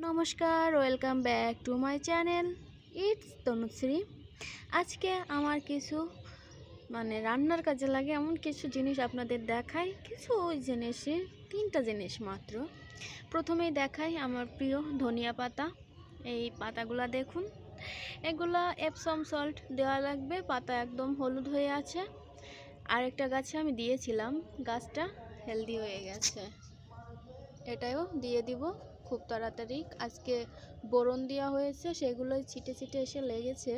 নমস্কার, welcome back to my channel it's Tanushree. আজকে আমার কিছু রান্নার কাজে লাগে এমন কিছু জিনিস আপনাদের দেখাই। কিছু জিনিসের তিনটা জিনিস মাত্র। প্রথমেই দেখাই আমার প্রিয় ধনিয়া পাতা। এই পাতাগুলা দেখুন, এগুলা এপসম সল্ট দেওয়া লাগবে। পাতা একদম হলুদ হয়ে আছে। আরেকটা গাছে আমি দিয়েছিলাম, গাছটা হেলদি হয়ে গেছে, এটাও দিয়ে দিব খুব তাড়াতাড়ি। আজকে বোরন দেওয়া হয়েছে, সেগুলোই ছিটে ছিটে এসে লেগেছে,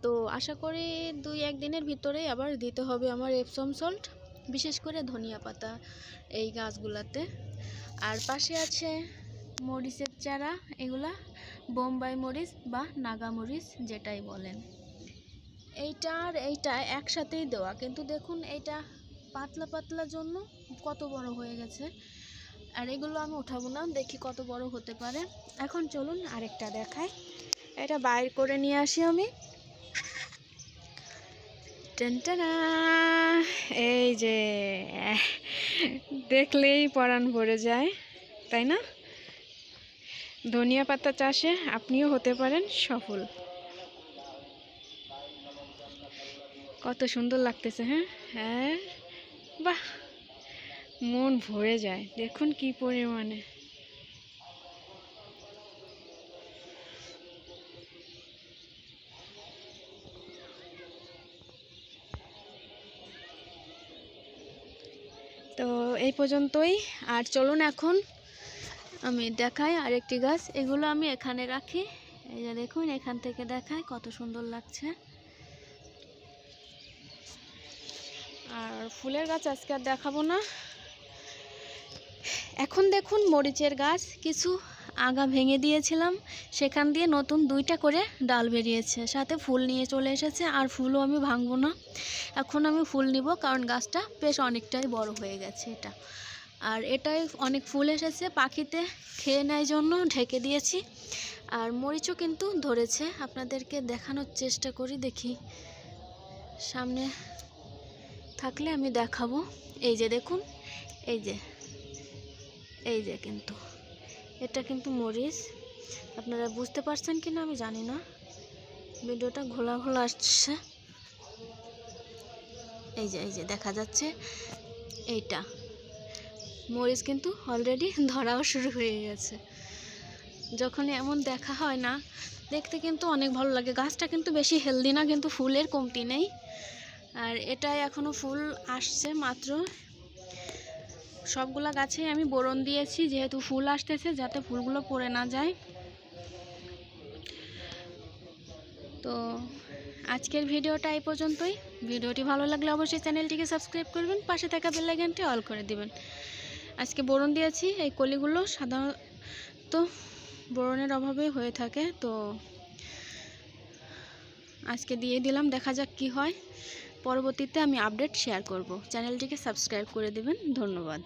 তো আশা করি 2-1 দিনের ভিতরেই আবার দিতে হবে আমার এপসম সল্ট, বিশেষ করে ধনিয়া পাতা এই গাছগুলাতে। আর পাশে আছে মরিচের চারা, এগুলা বোম্বাই মরিচ বা নাগা মরিচ যেটাই বলেন। এইটা আর এইটা একসাথেই দেওয়া, কিন্তু দেখুন এইটা পাতলা পাতলা জন্য কত বড় হয়ে গেছে। আর এগুলো আমি উঠাবো না, দেখি কত বড় হতে পারে। এখন চলুন আরেকটা দেখাই। এটা বাইর করে নিয়ে আসি আমি। টেনটেনা, এই যে দেখলেই পরাণ ভরে যায়, তাই না? ধনিয়া পাতা চাষে আপনিও হতে পারেন সফল। কত সুন্দর লাগতেছে। হ্যাঁ, বাহ, মন ভরে যায়। দেখুন কি পরিমাণে। তো এই পর্যন্তই। আর চলুন এখন আমি দেখাই আরেকটি গাছ। এগুলো আমি এখানে রাখি, এই যে দেখুন, এখান থেকে দেখাই কত সুন্দর লাগছে। আর ফুলের গাছ আজকে আর দেখাবো না। এখন দেখুন মরিচের গাছ, কিছু আগা ভেঙে দিয়েছিলাম, সেখান দিয়ে নতুন 2টা করে ডাল বেরিয়েছে, সাথে ফুল নিয়ে চলে এসেছে। আর ফুলও আমি ভাঙবো না, এখন আমি ফুল নিব, কারণ গাছটা বেশ অনেকটাই বড় হয়ে গেছে এটা। আর এটাই অনেক ফুল এসেছে, পাখিতে খেয়ে নেয় জন্য ঢেকে দিয়েছি। আর মরিচও কিন্তু ধরেছে, আপনাদেরকে দেখানোর চেষ্টা করি, দেখি সামনে থাকলে আমি দেখাবো। এই যে দেখুন, এই যে কিন্তু এটা কিন্তু মরিচ। আপনারা বুঝতে পারছেন কিনা আমি জানি না, ভিডিওটা ঘোলা ঘোলা আসছে। এই যে দেখা যাচ্ছে, এইটা মরিচ কিন্তু অলরেডি ধরাও শুরু হয়ে গেছে। যখন এমন দেখা হয় না, দেখতে কিন্তু অনেক ভালো লাগে। গাছটা কিন্তু বেশি হেলদি না, কিন্তু ফুলের কমতি নেই। আর এটাই এখনো ফুল আসছে মাত্র। সবগুলা গাছে আমি বোরন দিয়েছি, যেহেতু ফুল আসতেছে, যাতে ফুলগুলো পড়ে না যায়। তো আজকের ভিডিওটা এই পর্যন্তই। ভিডিওটি ভালো লাগলে অবশ্যই চ্যানেলটিকে সাবস্ক্রাইব করবেন, পাশে থাকা বেল আইকনটি অল করে দিবেন। আজকে বোরন দিয়েছি, এই কলিগুলো সাধারণত বোরনের অভাবে হয়ে থাকে, তো আজকে দিয়ে দিলাম, দেখা যাক কি হয়। পরবর্তীতে আমি আপডেট শেয়ার করব। চ্যানেলটিকে সাবস্ক্রাইব করে দিবেন। ধন্যবাদ।